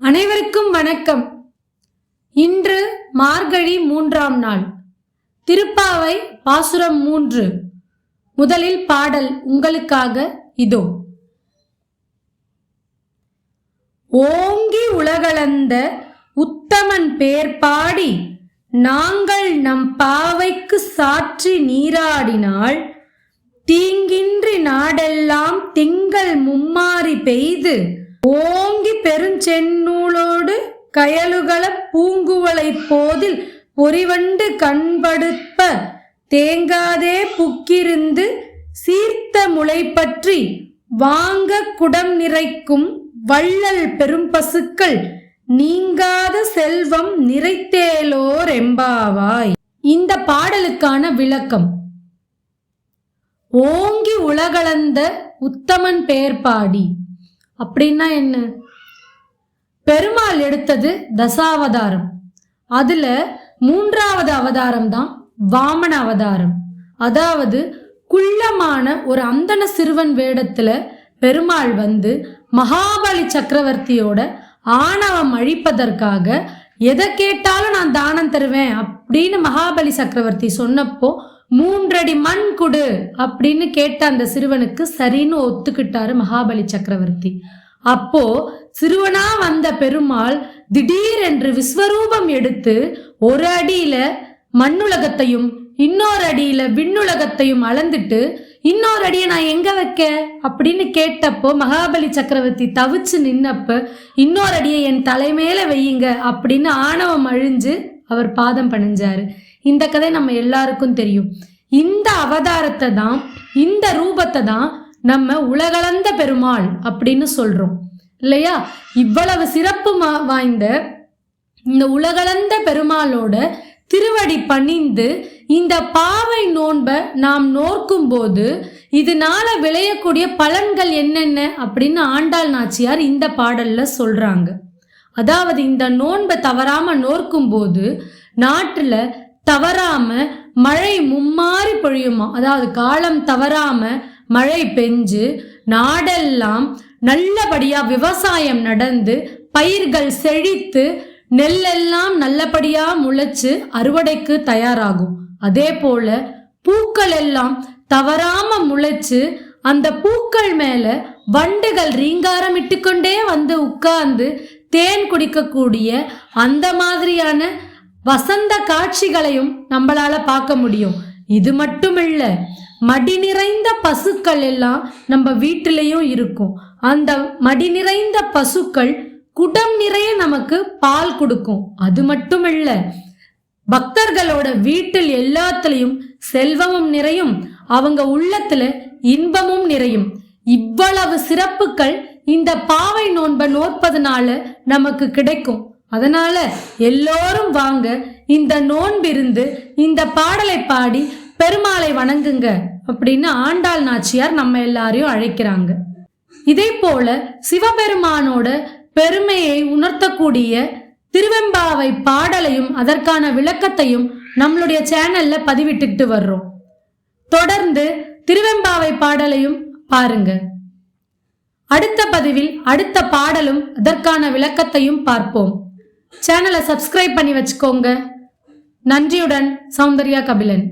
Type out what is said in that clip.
அனைவருக்கும் வணக்கம். இன்று மார்கழி 3ஆம் நாள். திருப்பாவை பாசுரம் 3. முதலில் பாடல் உங்களுக்காக இதோ. ஓங்கி உலகளந்த உத்தமன் பேர் பாடி நாங்கள் நம் பாவைக்கு சாற்றி நீராடினாள். தீங்கின்றி நாடெல்லாம் திங்கள் மும்மாறி பெய்து ஓங்கி பெருஞ்செந்நூலோடு கயலுகள பூங்குவளை போதில் பொறிவண்டு கண்படுப்ப தேங்காதே புக்கிருந்து சீர்த்த முளை பற்றி வாங்க குடம் நிறைக்கும் வள்ளல் பெரும் பசுக்கள் நீங்காத செல்வம் நிறைத்தேலோர் எம்பாவாய். இந்த பாடலுக்கான விளக்கம். ஓங்கி உலகளந்த உத்தமன் பெயர் பாடி அப்படின்னா என்ன? பெருமாள் எடுத்தது தசாவதாரம். அதுல 3வது அவதாரம் தான் வாமன அவதாரம். அதாவது குள்ளமான ஒரு அந்தன சிறுவன் வேடத்துல பெருமாள் வந்து மகாபலி சக்கரவர்த்தியோட ஆணவம் அழிப்பதற்காக எதை கேட்டாலும் நான் தானம் தருவேன் அப்படின்னு மகாபலி சக்கரவர்த்தி சொன்னப்போ 3 அடி மண் கொடு அப்படின்னு கேட்ட அந்த சிறுவனுக்கு சரின்னு ஒத்துக்கிட்டாரு மகாபலி சக்கரவர்த்தி. அப்போ சிறுவனா வந்த பெருமாள் திடீரென்று விஸ்வரூபம் எடுத்து ஒரு அடியில மண்ணுலகத்தையும் இன்னொரு அடியில விண்ணுலகத்தையும் அளந்துட்டு இன்னொரு அடியை நான் எங்க வைக்க அப்படின்னு கேட்டப்போ மகாபலி சக்கரவர்த்தி தவிச்சு நின்னப்ப இன்னொரு அடியை என் தலைமையில வையுங்க அப்படின்னு ஆணவம் அழிஞ்சு அவர் பாதம் பணிஞ்சாரு. இந்த கதை நம்ம எல்லாருக்கும் தெரியும். இந்த அவதாரத்தை தான், இந்த ரூபத்தை தான் நம்ம உலகளந்த பெருமாள் அப்படின்னு சொல்றோம் இல்லையா? இவ்வளவு சிறப்பு வாய்ந்த இந்த உலகளந்த பெருமாளோட திருவடி பணிந்து இந்த பாவை நோன்பை நாம் நோக்கும் போது இதனால விளையக்கூடிய பலன்கள் என்னென்ன அப்படின்னு ஆண்டாள் நாச்சியார் இந்த பாடல்ல சொல்றாங்க. அதாவது இந்த நோன்பை தவறாம நோக்கும் போது நாட்டுல தவறாம மழை மும்மாறி பொழியுமா. அதாவது காலம் தவறாம மழை பெஞ்சு நாடெல்லாம் நல்லபடியா விவசாயம் நடந்து பயிர்கள் செழித்து நெல்லெல்லாம் நல்லபடியா முளைச்சு அறுவடைக்கு தயாராகும். அதே போல பூக்கள் எல்லாம் தவறாம முளைச்சு அந்த பூக்கள் மேல வண்டுகள் ரீங்காரமிட்டு கொண்டே வந்து உட்கார்ந்து தேன் குடிக்கக்கூடிய அந்த மாதிரியான வசந்த காட்சிகளையும் நம்மளால பார்க்க முடியும். இது மட்டுமில்ல, மடி நிறைந்த பசுக்கள் எல்லாம் நம்ம வீட்டிலையும் இருக்கும். அந்த மடி நிறைந்த பசுக்கள் குடம் நிறைய நமக்கு பால் கொடுக்கும். அது மட்டுமில்ல, பக்தர்களோட வீட்டில் எல்லாத்துலயும் செல்வமும் நிறையும், அவங்க உள்ளத்துல இன்பமும் நிறையும். இவ்வளவு சிறப்புகள் இந்த பாவை நோன்பை நோற்பதனால நமக்கு கிடைக்கும். அதனால எல்லோரும் வாங்க, இந்த நோன்பிருந்து இந்த பாடலை பாடி பெருமாளை வணங்குங்க அப்படின்னு ஆண்டாள் நாச்சியார் நம்ம எல்லாரையும் அழைக்கிறாங்க. இதே போல சிவபெருமானோட பெருமையை உணர்த்தக்கூடிய திருவெம்பாவை பாடலையும் அதற்கான விளக்கத்தையும் நம்மளுடைய சேனல்ல பதிவிட்டுட்டு வர்றோம். தொடர்ந்து திருவெம்பாவை பாடலையும் பாருங்க. அடுத்த பதிவில் அடுத்த பாடலும் அதற்கான விளக்கத்தையும் பார்ப்போம். சேனலை சப்ஸ்கிரைப் பண்ணி வச்சுக்கோங்க. நன்றியுடன் சௌந்தர்யா கபிலன்.